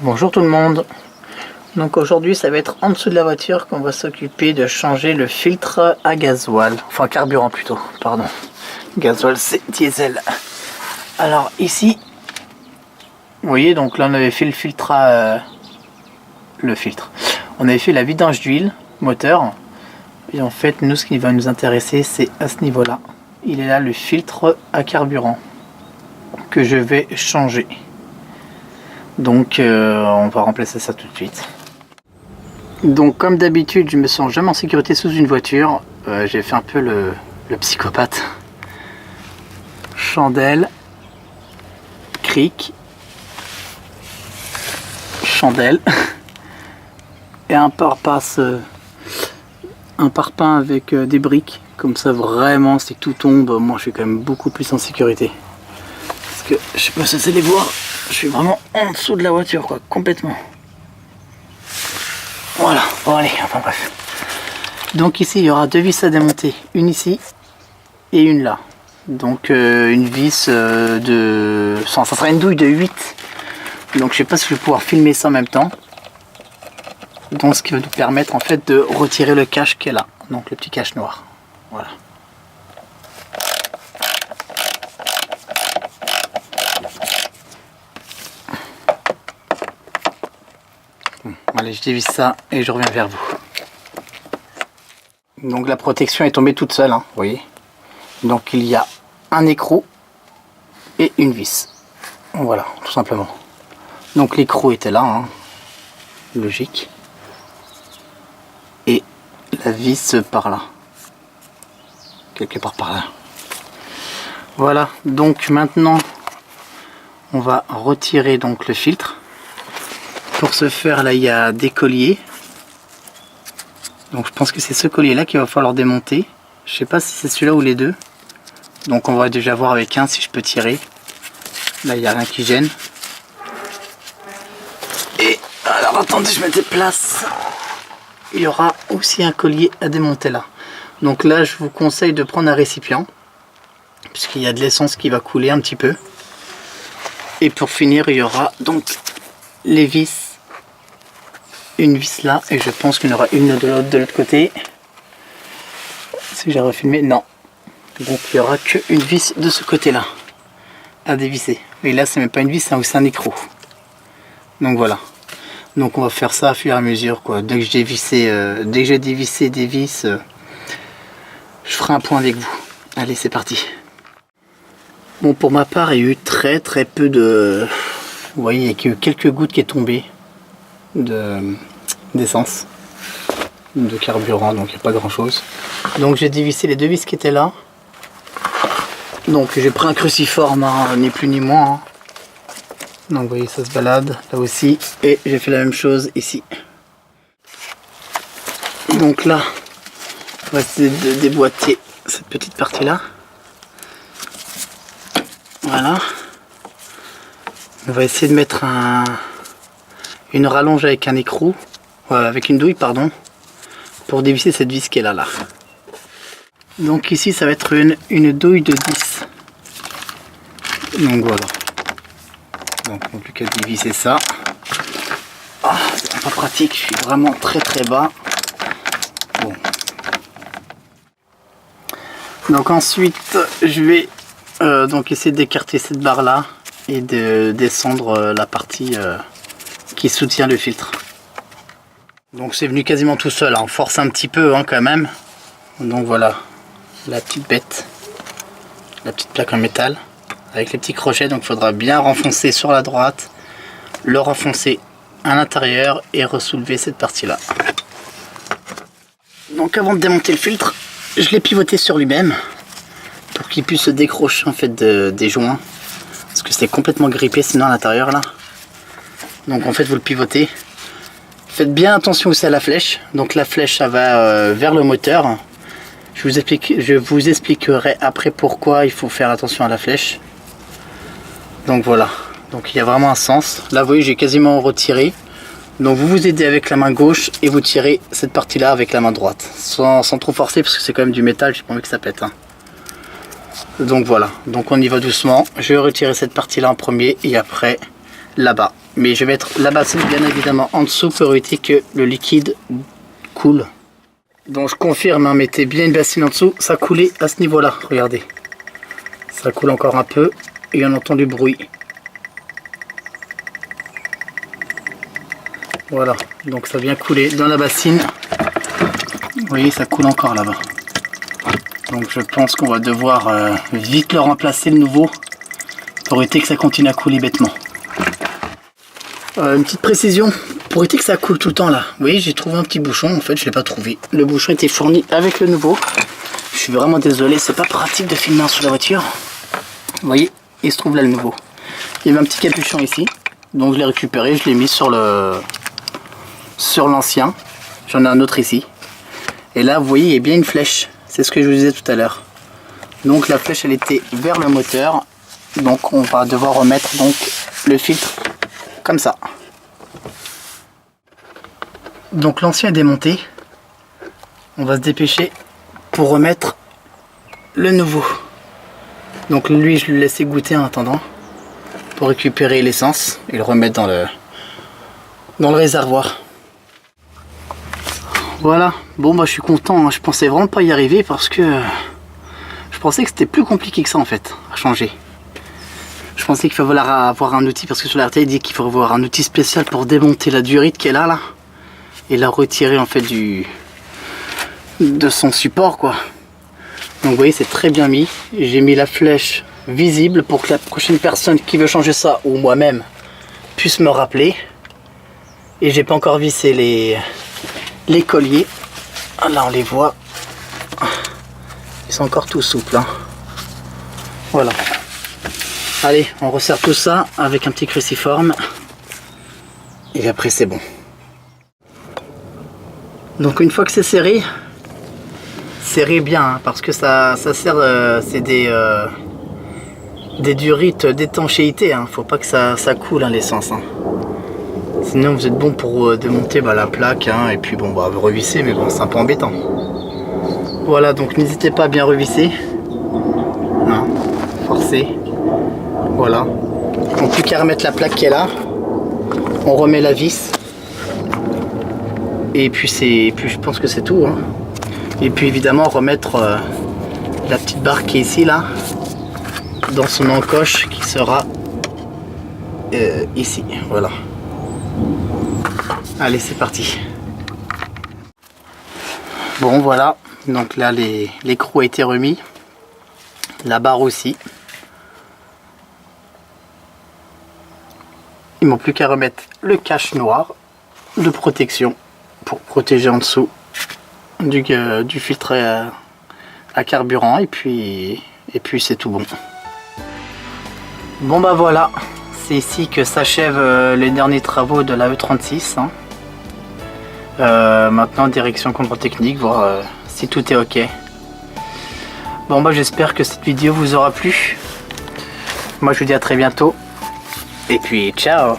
Bonjour tout le monde. Donc aujourd'hui ça va être en dessous de la voiture qu'on va s'occuper de changer le filtre à gasoil. Enfin carburant plutôt, pardon. Gasoil c'est diesel. Alors ici, vous voyez donc là on avait fait le filtre On avait fait la vidange d'huile moteur. Et en fait nous ce qui va nous intéresser c'est à ce niveau là. Il est là le filtre à carburant que je vais changer. Donc on va remplacer ça tout de suite. Donc comme d'habitude je me sens jamais en sécurité sous une voiture. J'ai fait un peu le psychopathe. Chandelle, cric, chandelle et un pare-pain avec des briques. Comme ça vraiment si tout tombe, moi je suis quand même beaucoup plus en sécurité. Parce que je sais pas si vous allez voir, je suis vraiment en dessous de la voiture quoi, complètement. Voilà, bon allez, enfin bref. Donc ici il y aura deux vis à démonter, une ici et une là. Donc une vis ça sera une douille de 8. Donc je sais pas si je vais pouvoir filmer ça en même temps. Donc ce qui va nous permettre en fait de retirer le cache qui est là. Donc le petit cache noir. Voilà. Bon, allez, je dévisse ça et je reviens vers vous. Donc la protection est tombée toute seule, hein, vous voyez. Donc il y a un écrou et une vis. Voilà, tout simplement. Donc l'écrou était là, hein, logique. Et la vis par là. Quelque part par là. Voilà, donc maintenant on va retirer donc le filtre. Pour ce faire là il y a des colliers. Donc je pense que c'est ce collier là qu'il va falloir démonter. Je sais pas si c'est celui-là ou les deux. Donc on va déjà voir avec un si je peux tirer. Là il n'y a rien qui gêne. Et alors attendez, je me déplace. Il y aura aussi un collier à démonter là. Donc là je vous conseille de prendre un récipient. Puisqu'il y a de l'essence qui va couler un petit peu. Et pour finir il y aura donc les vis. Une vis là et je pense qu'il y en aura une de l'autre côté. Si j'ai refilmé, non. Donc il n'y aura qu'une vis de ce côté là à dévisser. Et là c'est même pas une vis, c'est un écrou. Donc voilà. Donc on va faire ça à fur et à mesure quoi. Dès que j'ai dévissé des vis, je ferai un point avec vous. Allez c'est parti. Bon pour ma part il y a eu très peu de... Vous voyez il y a eu quelques gouttes qui est tombées d'essence, de carburant, donc il n'y a pas grand chose. Donc j'ai dévissé les deux vis qui étaient là. Donc j'ai pris un cruciforme, hein, ni plus ni moins. Hein. Donc vous voyez ça se balade là aussi. Et j'ai fait la même chose ici. Donc là, on va essayer de déboîter cette petite partie là. Voilà. On va essayer de mettre une rallonge avec un écrou, avec une douille pardon, pour dévisser cette vis qui est là. Donc ici ça va être une douille de 10. Donc voilà. Donc on n'a plus qu'à dévisser ça. Ah, c'est pas pratique, je suis vraiment très bas. Bon. Donc ensuite je vais donc essayer d'écarter cette barre là et de descendre la partie qui soutient le filtre. Donc c'est venu quasiment tout seul, hein. On force un petit peu hein, quand même. Donc voilà la petite bête, la petite plaque en métal avec les petits crochets. Donc il faudra bien renfoncer sur la droite, le renfoncer à l'intérieur et ressoulever cette partie là. Donc avant de démonter le filtre, je l'ai pivoté sur lui-même pour qu'il puisse se décrocher en fait des joints, parce que c'est complètement grippé sinon à l'intérieur là. Donc en fait vous le pivotez. Faites bien attention aussi à la flèche. Donc la flèche ça va vers le moteur. Je vous expliquerai après pourquoi il faut faire attention à la flèche. Donc voilà. Donc il y a vraiment un sens. Là vous voyez j'ai quasiment retiré. Donc vous vous aidez avec la main gauche et vous tirez cette partie là avec la main droite. Sans trop forcer parce que c'est quand même du métal, j'ai pas envie que ça pète. Hein. Donc voilà. Donc on y va doucement. Je vais retirer cette partie là en premier et après là-bas. Mais je vais mettre la bassine bien évidemment en dessous pour éviter que le liquide coule. Donc je confirme, hein, mettez bien une bassine en dessous, ça coulait à ce niveau-là, regardez. Ça coule encore un peu et on entend du bruit. Voilà, donc ça vient couler dans la bassine. Vous voyez, ça coule encore là-bas. Donc je pense qu'on va devoir vite le remplacer le nouveau pour éviter que ça continue à couler bêtement. Une petite précision, pour éviter que ça coule tout le temps là. Vous voyez, j'ai trouvé un petit bouchon, en fait je ne l'ai pas trouvé. Le bouchon était fourni avec le nouveau. Je suis vraiment désolé, c'est pas pratique de filmer sur la voiture. Vous voyez, il se trouve là le nouveau. Il y avait un petit capuchon ici, donc je l'ai récupéré, je l'ai mis sur l'ancien. J'en ai un autre ici. Et là, vous voyez, il y a bien une flèche. C'est ce que je vous disais tout à l'heure. Donc la flèche, elle était vers le moteur. Donc on va devoir remettre donc le filtre comme ça. Donc l'ancien est démonté. On va se dépêcher pour remettre le nouveau. Donc lui, je le laissais goûter en attendant pour récupérer l'essence et le remettre dans le réservoir. Voilà, bon bah je suis content, hein. Je pensais vraiment pas y arriver parce que je pensais que c'était plus compliqué que ça en fait, à changer. Je pensais qu'il fallait avoir un outil, parce que sur la RT il dit qu'il faut avoir un outil spécial pour démonter la durite qu'elle a là et la retirer en fait de son support quoi. Donc vous voyez, c'est très bien mis, j'ai mis la flèche visible pour que la prochaine personne qui veut changer ça ou moi-même puisse me rappeler. Et j'ai pas encore vissé les colliers. Là on les voit, ils sont encore tout souples hein. Voilà, allez on resserre tout ça avec un petit cruciforme et après c'est bon. Donc une fois que c'est serré, serrez bien hein, parce que ça sert, c'est des durites d'étanchéité hein. Faut pas que ça coule hein, l'essence hein. Sinon vous êtes bon pour démonter la plaque hein, et puis bon bah vous revisser, mais bon c'est un peu embêtant. Voilà, donc n'hésitez pas à bien revisser hein, forcer. Voilà, donc plus qu'à remettre la plaque qui est là, on remet la vis et puis je pense que c'est tout hein. Et puis évidemment remettre la petite barre qui est ici là dans son encoche qui sera ici. Voilà, allez c'est parti. Bon voilà, donc là l'écrou a été remis, la barre aussi. Il ne manque plus qu'à remettre le cache noir de protection pour protéger en dessous du filtre à carburant et puis c'est tout bon. Bon bah voilà, c'est ici que s'achèvent les derniers travaux de la E36 hein. Maintenant direction contrôle technique, voir si tout est ok. Bon bah j'espère que cette vidéo vous aura plu. Moi je vous dis à très bientôt et puis ciao.